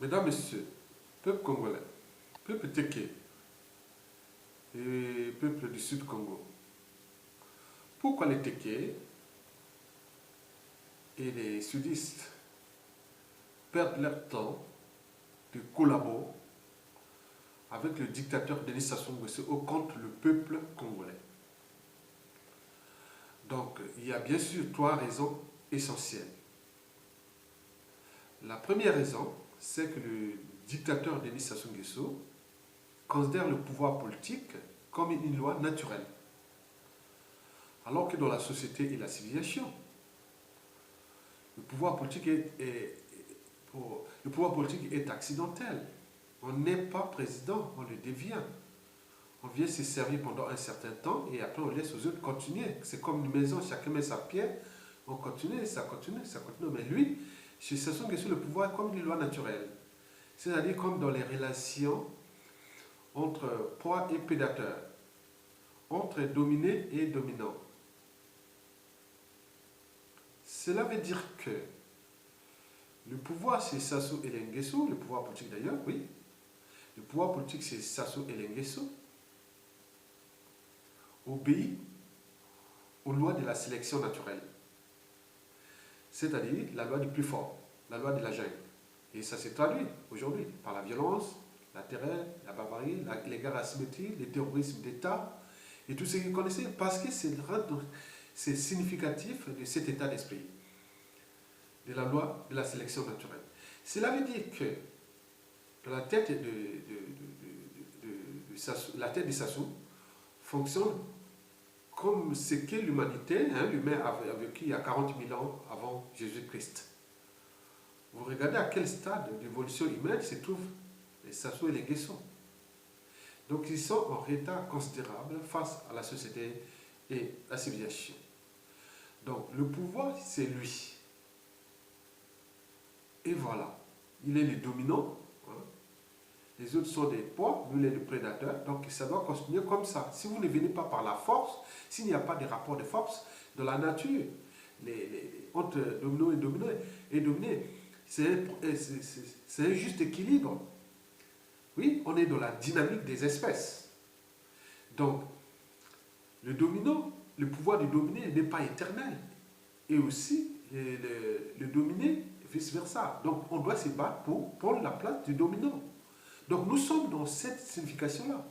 Mesdames, Messieurs, peuple congolais, peuple Téké et peuple du Sud Congo, pourquoi les Téké et les sudistes perdent leur temps de collaborer avec le dictateur Denis Sassou Nguesso contre le peuple congolais? Donc, il y a bien sûr trois raisons essentielles. La première raison, c'est que le dictateur Denis Sassou Nguesso considère le pouvoir politique comme une loi naturelle. Alors que dans la société et la civilisation, le pouvoir politique est accidentel. On n'est pas président, on le devient. On vient se servir pendant un certain temps et après on laisse aux autres continuer. C'est comme une maison, chacun met sa pierre, on continue, ça continue, ça continue. Mais lui, chez Sassou Nguesso, le pouvoir est comme une loi naturelle. C'est-à-dire comme dans les relations entre proie et prédateur, entre dominé et dominant. Cela veut dire que le pouvoir chez Sassou Nguesso, le pouvoir politique d'ailleurs, oui, le pouvoir politique chez Sassou Nguesso obéit aux lois de la sélection naturelle, c'est-à-dire la loi du plus fort, la loi de la jungle. Et ça s'est traduit aujourd'hui par la violence, la terreur, la barbarie, les guerres asymétriques, le terrorisme d'État et tout ce que vous connaissez, parce que c'est significatif de cet état d'esprit, de la loi de la sélection naturelle. Cela veut dire que dans la tête de Sassou fonctionne comme ce qu'est l'humanité, l'humain a vécu il y a 40 000 ans avant Jésus-Christ. Vous regardez à quel stade d'évolution humaine se trouvent les Sassou et les Nguesso. Donc ils sont en retard considérable face à la société et la civilisation. Donc le pouvoir, c'est lui. Et voilà, il est le dominant. Les autres sont des proies, lui il est le prédateur. Donc ça doit continuer comme ça. Si vous ne venez pas par la force, s'il n'y a pas de rapport de force dans la nature, entre dominant et dominé, c'est un juste équilibre. Oui, on est dans la dynamique des espèces. Donc, le dominant, le pouvoir de dominer n'est pas éternel. Et aussi, le dominé, vice-versa. Donc, on doit se battre pour prendre la place du dominant. Donc, nous sommes dans cette signification-là,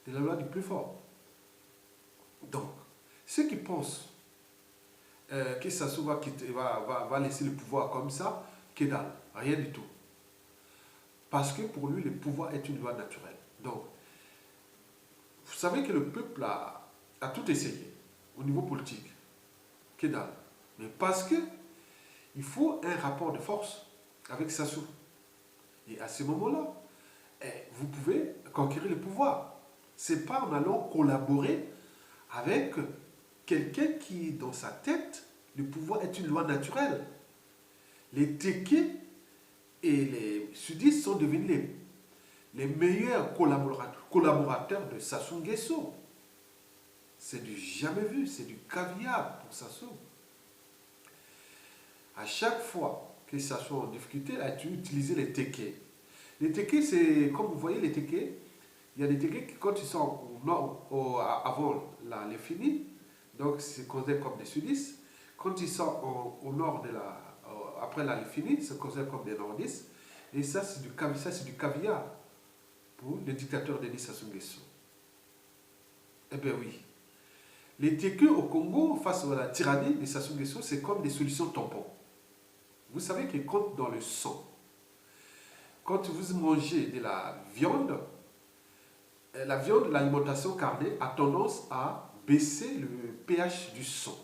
de la loi du plus fort. Donc, ceux qui pensent que Sassou va laisser le pouvoir comme ça, que dalle, rien du tout. Parce que pour lui, le pouvoir est une loi naturelle. Donc, vous savez que le peuple a tout essayé au niveau politique. Que dalle. Mais parce que il faut un rapport de force avec Sassou. Et à ce moment-là, vous pouvez conquérir le pouvoir. Ce n'est pas en allant collaborer avec quelqu'un qui, dans sa tête, le pouvoir est une loi naturelle. Les Téké et les sudistes sont devenus les meilleurs collaborateurs de Sassou Nguesso. C'est du jamais vu, c'est du caviar pour Sassou. À chaque fois que Sassou est en difficulté, il a utilisé les Téké. Les Téké, c'est comme vous voyez, les Téké, il y a des Téké qui, quand ils sont au nord, avant les finis, donc c'est considéré comme des sudistes. Quand ils sont au nord après la Léfini, c'est considéré comme des nordistes. Et ça, c'est du caviar pour le dictateur Denis Sassou Nguesso. Eh bien oui. Les Téké au Congo, face à la tyrannie de Sassou Nguesso, c'est comme des solutions tampons. Vous savez qu'ils comptent dans le sang. Quand vous mangez de la viande, l'alimentation carnée a tendance à baisser le pH du sang.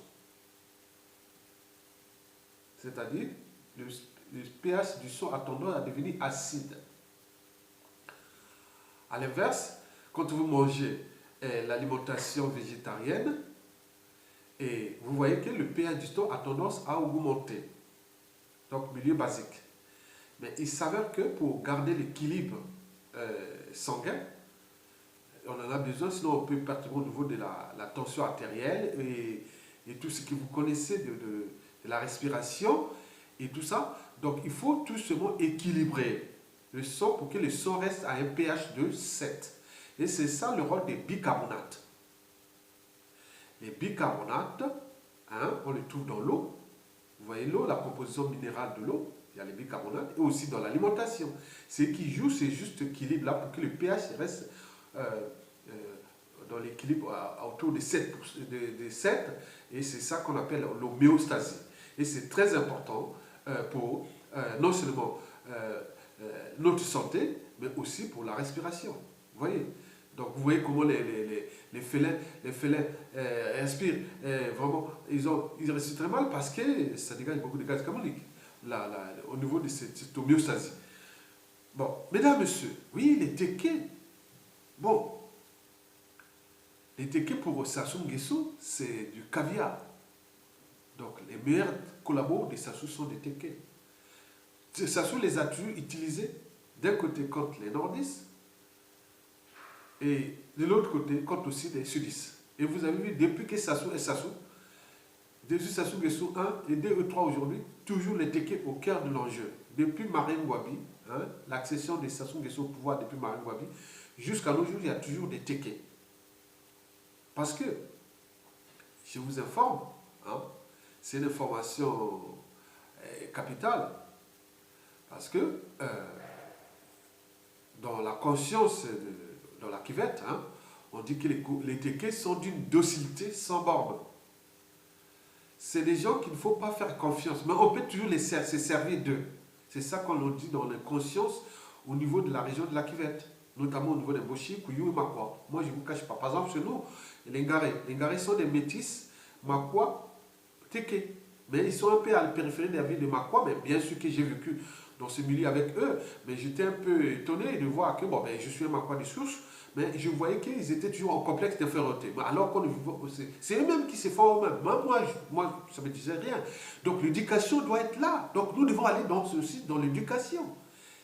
C'est-à-dire, le pH du sang a tendance à devenir acide. A l'inverse, quand vous mangez l'alimentation végétarienne, et vous voyez que le pH du sang a tendance à augmenter. Donc, milieu basique. Mais il s'avère que pour garder l'équilibre sanguin, on en a besoin, sinon on peut perturber au niveau de la tension artérielle et tout ce que vous connaissez de la respiration et tout ça. Donc il faut tout simplement équilibrer le son pour que le son reste à un pH de 7. Et c'est ça le rôle des bicarbonates. Les bicarbonates, hein, on les trouve dans l'eau. Vous voyez l'eau, la composition minérale de l'eau, il y a les bicarbonates, et aussi dans l'alimentation. Ce qui joue, c'est juste l'équilibre là pour que le pH reste dans l'équilibre autour de 7, et c'est ça qu'on appelle l'homéostasie. Et c'est très important pour non seulement notre santé, mais aussi pour la respiration. Vous voyez? Donc vous voyez comment les félins respirent vraiment, ils respirent très mal parce que ça dégage beaucoup de gaz carbonique au niveau de cette homéostasie. Bon, mesdames, messieurs, oui, les tékés, bon, les tékés pour Sassou Nguesso, c'est du caviar. Donc les meilleurs collabos de Sassou sont des tékés. Sassou les a toujours utilisés d'un côté contre les nordistes et de l'autre côté contre aussi les sudistes. Et vous avez vu, depuis que Sassou est Sassou, depuis Sassou Nguesso 1 et 2 et 3 aujourd'hui, toujours les tékés au cœur de l'enjeu. Depuis Marine Ngouabi, hein, l'accession de Sassou Nguesso au pouvoir depuis Marine Ngouabi, jusqu'à nos jours, il y a toujours des tékés. Parce que, je vous informe, hein, c'est une information capitale, parce que dans la conscience, dans la cuvette, hein, on dit que les tékés sont d'une docilité sans borne. C'est des gens qu'il ne faut pas faire confiance, mais on peut toujours se servir d'eux. C'est ça qu'on nous dit dans la conscience au niveau de la région de la cuvette, notamment au niveau des Boshi, Kouyou et Makwa. Moi, je ne vous cache pas. Par exemple, chez nous, les Ngarés sont des métis, Makwa, tékés. Mais ils sont un peu à la périphérie de la ville de Makwa, mais bien sûr que j'ai vécu dans ce milieu avec eux, mais j'étais un peu étonné de voir que, bon, ben, je suis un Makwa de souche, mais je voyais qu'ils étaient toujours en complexe d'infériorité. Alors qu'on c'est eux-mêmes qui se font eux-mêmes. Moi, ça ne me disait rien. Donc l'éducation doit être là. Donc nous devons aller dans l'éducation.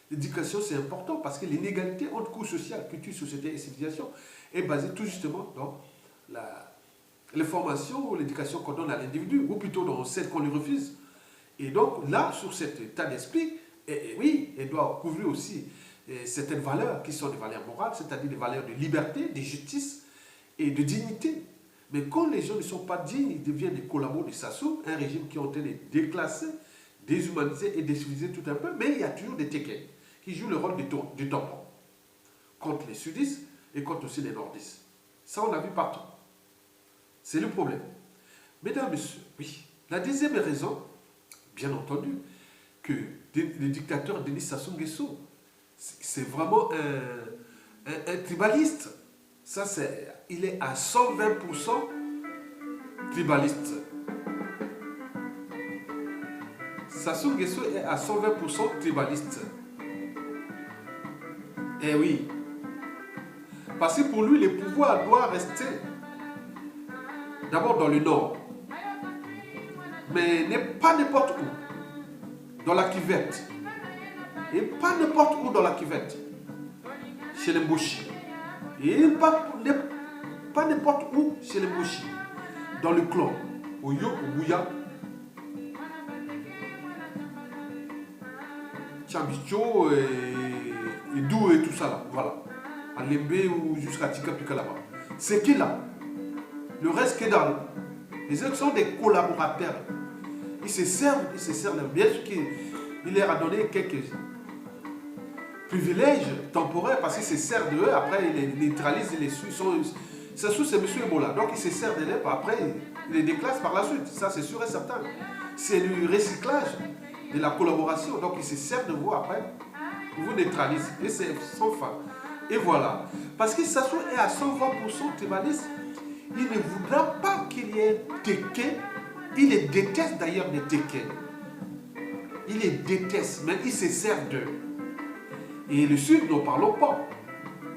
L'éducation, c'est important parce que l'inégalité entre cours social, culture, société et civilisation est basée tout justement dans les formations ou l'éducation qu'on donne à l'individu, ou plutôt dans celle qu'on lui refuse. Et donc là, sur cet état d'esprit, oui, elle doit couvrir aussi certaines valeurs qui sont des valeurs morales, c'est-à-dire des valeurs de liberté, de justice et de dignité. Mais quand les gens ne sont pas dignes, ils deviennent des collabos de Sassou, un régime qui ont été déclassé, déshumanisé et décivilisé tout un peu, mais il y a toujours des tékés qui jouent le rôle du tampon contre les sudistes et contre aussi les nordistes. Ça, on a vu partout. C'est le problème. Mesdames, messieurs, oui, la deuxième raison, bien entendu, que le dictateur Denis Sassou Nguesso, c'est vraiment un tribaliste. Ça, il est à 120% tribaliste. Sassou Nguesso est à 120% tribaliste. Eh oui. Parce que pour lui, le pouvoir doit rester d'abord dans le nord. Mais pas n'importe où. Dans la cuvette. Et pas n'importe où dans la cuvette. Chez les Mboshi. Et pas n'importe où chez les Mboshi. Dans le clan. Au Yo, au Bouya. Tchambicho et Dou et tout ça là. Voilà. À Lembe ou jusqu'à Tikapika là-bas. C'est qui là? Le reste qui est dans. Les autres sont des collaborateurs. Ils se servent bien sûr qu'il leur a donné quelques privilèges temporaires parce qu'ils se servent d'eux, après ils les neutralisent, ils les suivent. Sassou, c'est M. Ebola, donc ils se servent de l'eux, après ils les déclassent par la suite. Ça, c'est sûr et certain. C'est le recyclage de la collaboration, donc ils se servent de vous après, ils vous neutralisent. Et c'est sans fin. Et voilà. Parce que Sassou est à 120% tribaliste, il ne voudra pas qu'il y ait tékés. Il les déteste d'ailleurs, les tékés. Il les déteste, mais il se sert d'eux. Et le Sud, n'en parlons pas.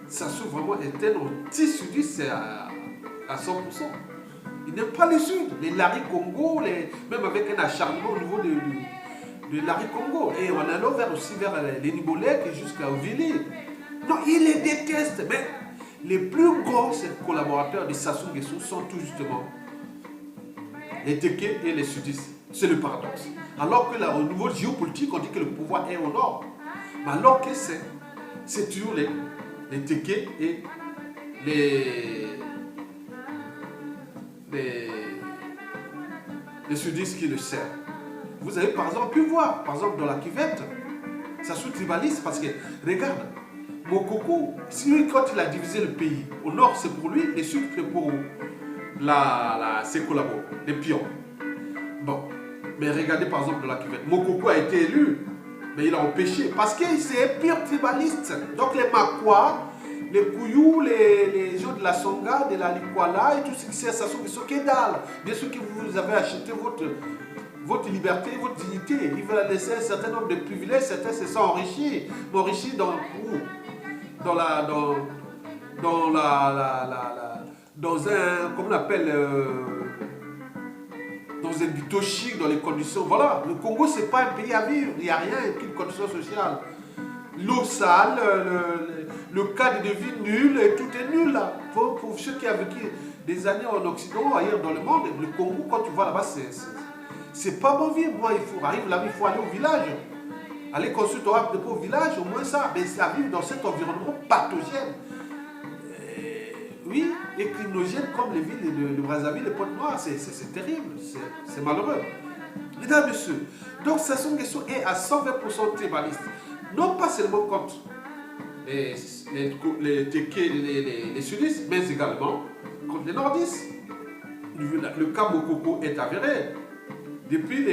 Sassou vraiment est un anti-sudiste à 100%. Il n'aime pas le Sud. Les Larry Congo, même avec un acharnement au niveau de Larry Congo. Et en allant aussi vers les Nibolek et jusqu'à Ovili. Non, il les déteste. Mais les plus gros collaborateurs de Sassou Nguesso sont tout justement les tékés et les sudistes. C'est le paradoxe. Alors que là, au niveau géopolitique, on dit que le pouvoir est au nord. Mais alors que c'est toujours les Téké et les sudistes qui le servent. Vous avez par exemple pu voir, par exemple dans la cuvette, ça sous tribaliste parce que, regarde, Mokoko, si lui, quand il a divisé le pays, au nord c'est pour lui, le sud c'est pour ses collaborateurs, les pions. Bon, mais regardez par exemple dans la cuvette, Mokoko a été élu, mais il a empêché, parce que c'est un pire tribaliste. Donc les Makwa, les Kouyou, les gens de la Songa, de la Likwala et tout ce qui c'est, ça sont que dalle. Bien sûr que vous avez acheté votre liberté, votre dignité. Il veut laisser un certain nombre de privilèges, certains se sont enrichis. Mais enrichis dans où? Dans un, comment on appelle, dans un buto chic, dans les conditions. Voilà, le Congo, c'est pas un pays à vivre. Il n'y a rien, aucune condition sociale. L'eau sale, le cadre de vie nul, et tout est nul là. Pour ceux qui ont vécu des années en Occident, ailleurs dans le monde, le Congo, quand tu vas là-bas, c'est pas bon vivre. Moi, il faut arriver là, il faut aller au village. Aller construire ton arbre au village, au moins ça. Mais ça vivre dans cet environnement pathogène. Oui, et crinogène comme les villes de Brazzaville, les Pointe-Noire, c'est terrible, c'est malheureux. Mesdames, Messieurs, donc Sassou Nguesso est à 120% tribaliste. Non pas seulement contre les Téké, les sudistes, mais également contre les nordistes. Le cas Mokoko est avéré. Depuis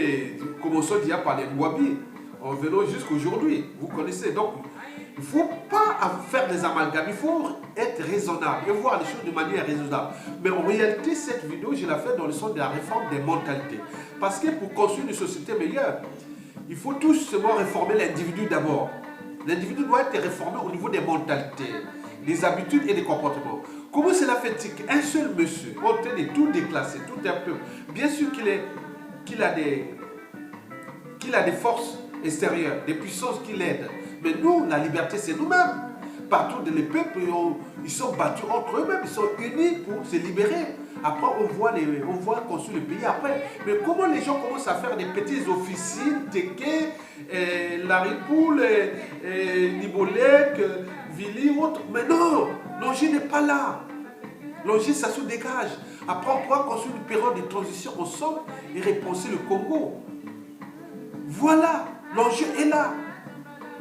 commençons d'y par les Mwabi, en venant jusqu'à aujourd'hui. Vous connaissez. Donc, il ne faut pas faire des amalgames, il faut être raisonnable et voir les choses de manière raisonnable. Mais en réalité, cette vidéo, je la fais dans le sens de la réforme des mentalités. Parce que pour construire une société meilleure, il faut tout simplement réformer l'individu d'abord. L'individu doit être réformé au niveau des mentalités, des habitudes et des comportements. Comment cela fait-il qu'un seul monsieur, en train de tout déclasser, tout un peu, bien sûr qu'il a des forces extérieures, des puissances qui l'aident. Mais nous, la liberté, c'est nous-mêmes. Partout, les peuples, ils sont battus entre eux-mêmes, ils sont unis pour se libérer. Après, on voit construire le pays après. Mais comment les gens commencent à faire des petites officines, Téké, Laripoul, Nibolek, Vili, autres. Mais non, l'enjeu n'est pas là. L'enjeu, ça se dégage. Après, on pourra construire une période de transition ensemble et repenser le Congo. Voilà, l'enjeu est là.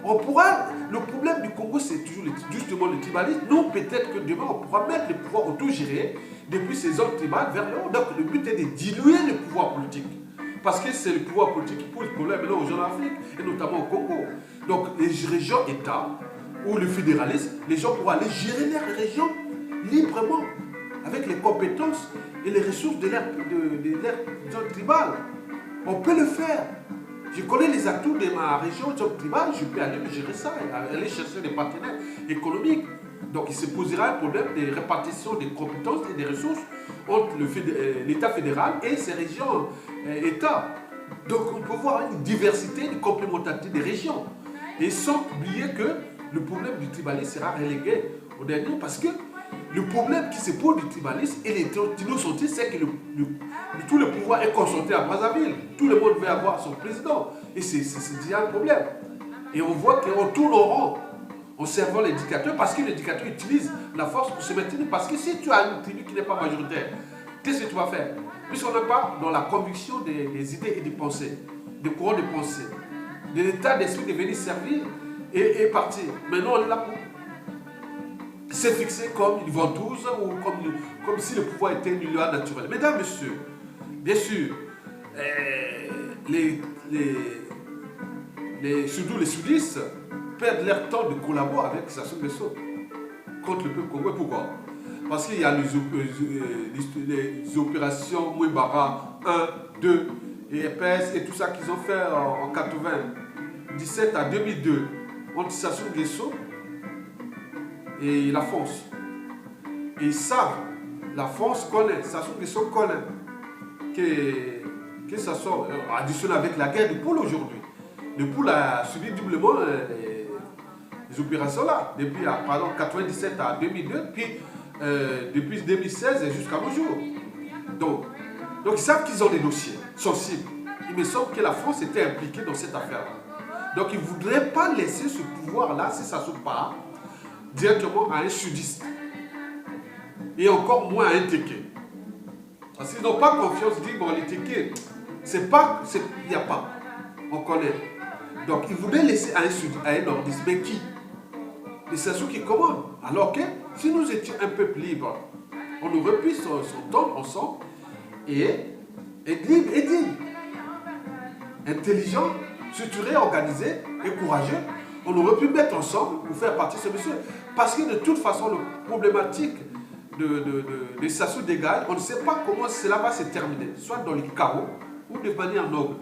Le problème du Congo, c'est toujours justement le tribalisme. Nous, peut-être que demain, on pourra mettre le pouvoir autogéré depuis ces zones tribales vers le haut. Donc, le but est de diluer le pouvoir politique. Parce que c'est le pouvoir politique qui pose problème maintenant aux gens d'Afrique, et notamment au Congo. Donc, les régions États ou le fédéralisme, les gens pourront aller gérer leurs régions librement, avec les compétences et les ressources de leur zone tribale. On peut le faire. Je connais les atouts de ma région tribale, je peux aller me gérer ça, aller chercher des partenaires économiques. Donc il se posera un problème de répartition des compétences et des ressources entre l'État fédéral et ses régions États. Donc on peut voir une diversité, une complémentarité des régions. Et sans oublier que le problème du tribalisme sera relégué au dernier parce que le problème qui se pose du tribalisme et les tribalistes, c'est que tout le pouvoir est concentré à Brazzaville. Tout le monde veut avoir son président. Et c'est déjà un problème. Et on voit qu'on tourne en rond en servant les dictateurs parce que les dictateurs utilisent la force pour se maintenir. Parce que si tu as une tribu qui n'est pas majoritaire, qu'est-ce que tu vas faire? Puisqu'on n'est pas dans la conviction des idées et des pensées, des courants de pensée, de l'état d'esprit de venir servir et partir. Maintenant, on est là pour c'est fixé comme une ventouse ou comme si le pouvoir était une loi naturelle. Mesdames, Messieurs, bien sûr, surtout les sudistes perdent leur temps de collaborer avec Sassou Nguesso contre le peuple congolais. Pourquoi? Parce qu'il y a les opérations Mouébara 1, 2 et EPS et tout ça qu'ils ont fait en 97 à 2002 entre Sassou Nguesso et la France. Et ils savent, la France connaît, Sassou Nguesso connaît, que ça soit additionné avec la guerre de Poule aujourd'hui. Le Poule a subi doublement les opérations là, depuis 1997 à 2002, puis depuis 2016 jusqu'à nos jours. Donc ils savent qu'ils ont des dossiers sensibles. il me semble que la France était impliquée dans cette affaire-là. Donc, ils ne voudraient pas laisser ce pouvoir-là, si ça se part, directement à un sudiste. Et encore moins à un Téké. Parce qu'ils n'ont pas confiance, ils disent, bon, les Téké, il n'y a pas. On connaît. Donc, ils voulaient laisser à un nordiste. Mais qui? Les Sassou qui commandent. Alors que, si nous étions un peuple libre, on aurait pu s'entendre ensemble et être libre et digne. Intelligent, structuré, organisé et courageux, on aurait pu mettre ensemble pour faire partie de ce monsieur. Parce que de toute façon, la problématique de Sassou Dégage, on ne sait pas comment cela va se terminer, soit dans le chaos ou de manière noble.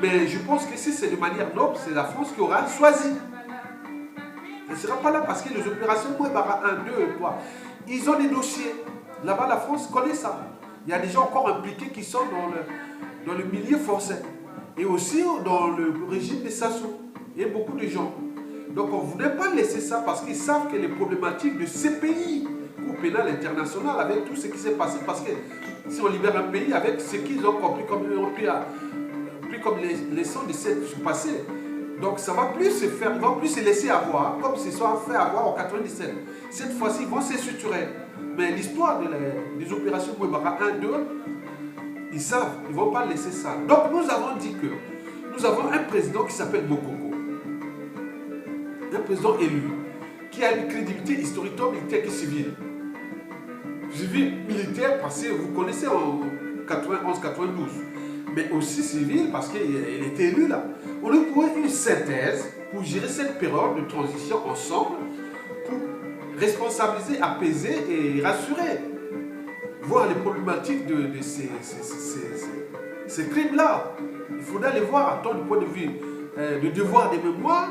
Mais je pense que si c'est de manière noble, c'est la France qui aura choisi. Elle ne sera pas là parce que les opérations Mouébara 1, 2 et 3, ils ont des dossiers. Là-bas, la France connaît ça. Il y a des gens encore impliqués qui sont dans le milieu français. Et aussi dans le régime des Sassou. Il y a beaucoup de gens. Donc on ne voulait pas laisser ça parce qu'ils savent que les problématiques de ces pays, Cour pénale internationale, avec tout ce qui s'est passé, parce que si on libère un pays avec ce qu'ils ont compris comme ils ont pris comme les leçons de ce passé, donc ça ne va plus se faire, ils ne vont plus se laisser avoir comme ils se sont fait avoir en 97. Cette fois-ci, ils vont se structurer. Mais l'histoire des opérations Mouébara 1, 2, ils savent, ils ne vont pas laisser ça. Donc nous avons dit que nous avons un président qui s'appelle Mokoko. Un président élu, qui a une crédibilité historique tant militaire que civile. Civile militaire parce que vous connaissez en 91-92, mais aussi civile parce qu'il était élu là. On lui trouvait une synthèse pour gérer cette période de transition ensemble, pour responsabiliser, apaiser et rassurer. Voir les problématiques de ces crimes-là. Il faudra les voir, tant du point de vue de devoir des mémoires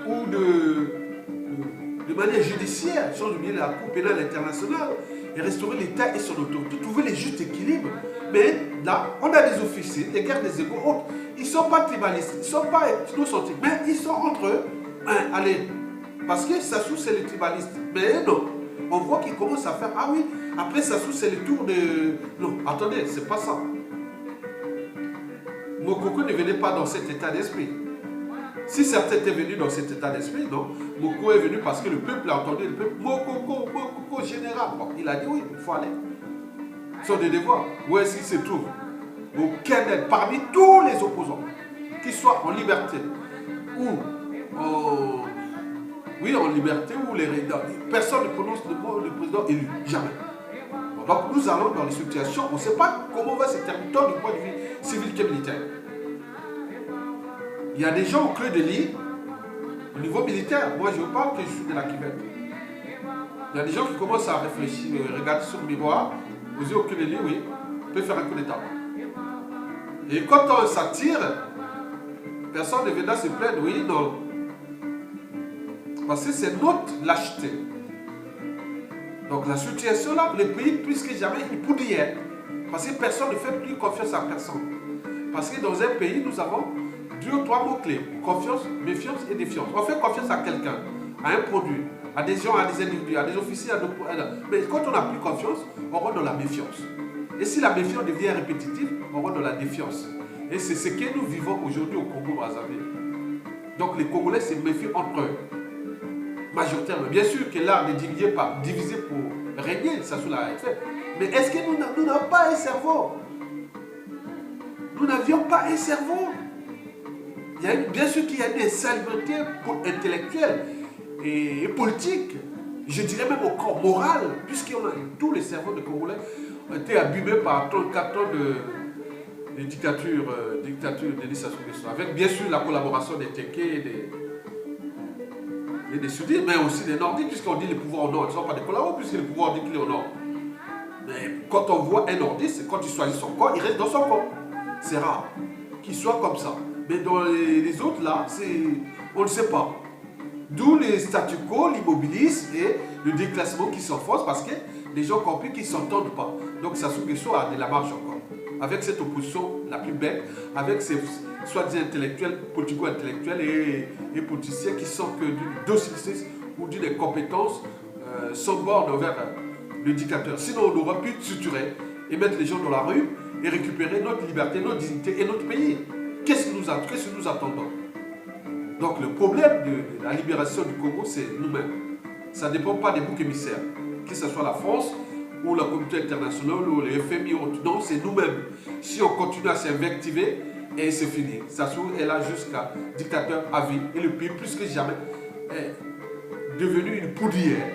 ou de manière judiciaire, sans oublier la Cour pénale internationale, et restaurer l'État et son autorité, trouver les justes équilibres. Mais là, on a des officiers, des guerres des égaux, autres. Ils ne sont pas tribalistes, ils ne sont pas ethnocentriques, mais ils sont entre eux. Allez, parce que Sassou, c'est les tribalistes. Mais non, on voit qu'ils commencent à faire, ah oui, après Sassou, c'est le tour de... Non, attendez, c'est pas ça. Mokoko ne venait pas dans cet état d'esprit. Si certains étaient venus dans cet état d'esprit, non. Mokoko est venu parce que le peuple a entendu, le peuple, Mokoko, général. Bon, il a dit oui, il faut aller. Son devoir, où est-ce qu'il se trouve? Au Kenneth, parmi tous les opposants, qu'ils soient en liberté ou en liberté ou les résidents. Personne ne prononce le mot de président élu, jamais. Bon, donc nous allons dans les situations, on ne sait pas comment va se terminer tant du point de vue civil que militaire. Il y a des gens au creux de l'île, au niveau militaire. Moi, je parle que je suis de la cuvette. Il y a des gens qui commencent à réfléchir, regarder sur le miroir, vous dites au creux de l'île, oui, on peut faire un coup d'état. Et quand on s'attire, personne ne viendra se plaindre, oui, non. Parce que c'est notre lâcheté. Donc la situation là, les pays, plus que jamais, ils poudrièrent. Parce que personne ne fait plus confiance à personne. Parce que dans un pays, nous avons 2 ou 3 mots-clés. Confiance, méfiance et défiance. On fait confiance à quelqu'un, à un produit, à des gens, à des individus, à des officiers, mais quand on n'a plus confiance, on rentre dans la méfiance. Et si la méfiance devient répétitive, on rentre dans la défiance. Et c'est ce que nous vivons aujourd'hui au Congo-Brazzaville. Donc les Congolais se méfient entre eux. Majoritairement. Bien sûr que l'art n'est divisé pour régner, ça sous la fait. Mais est-ce que nous n'avons pas un cerveau? Nous n'avions pas un cerveau. Bien sûr qu'il y a une insalubrité intellectuelle et politique. Je dirais même encore morale, puisqu'on a tous les cerveaux des Congolais ont été abîmés par 34 ans de dictature de Sassou Nguesso, avec bien sûr la collaboration des Téké et des Sudistes, mais aussi des Nordiques, puisqu'on dit les pouvoirs au Nord, ils ne sont pas des collaborateurs, puisque les pouvoirs dit qu'il est au Nord. Mais quand on voit un Nordiste, quand il choisit son corps, il reste dans son corps. C'est rare qu'il soit comme ça. Mais dans les autres, là, on ne sait pas. D'où les statu quo, l'immobilisme et le déclassement qui s'enfonce parce que les gens compris qu'ils ne s'entendent pas. Donc Sassou Nguesso a de la marge encore. Avec cette opposition la plus belle, avec ces soi-disant intellectuels, politico-intellectuels et politiciens qui sont que d'une docilité ou d'une compétence sans borne envers le dictateur. Sinon, on aurait pu structurer et mettre les gens dans la rue et récupérer notre liberté, notre dignité et notre pays. Qu'est-ce que nous attendons? Donc le problème de la libération du Congo, c'est nous-mêmes. Ça ne dépend pas des boucs émissaires, que ce soit la France ou la communauté internationale ou les FMI. Non, c'est nous-mêmes. Si on continue à s'invectiver, et c'est fini. Sassou est là jusqu'à dictateur à vie. Et le pays, plus que jamais, est devenu une poudrière.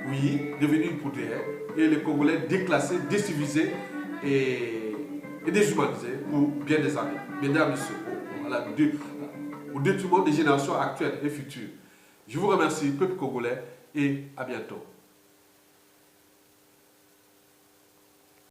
Oui, devenu une poudrière. Et les Congolais déclassés, décivilisés et déshumanisés pour bien des années. Mesdames et messieurs, au détriment des générations actuelles et futures. Je vous remercie, peuple congolais, et à bientôt.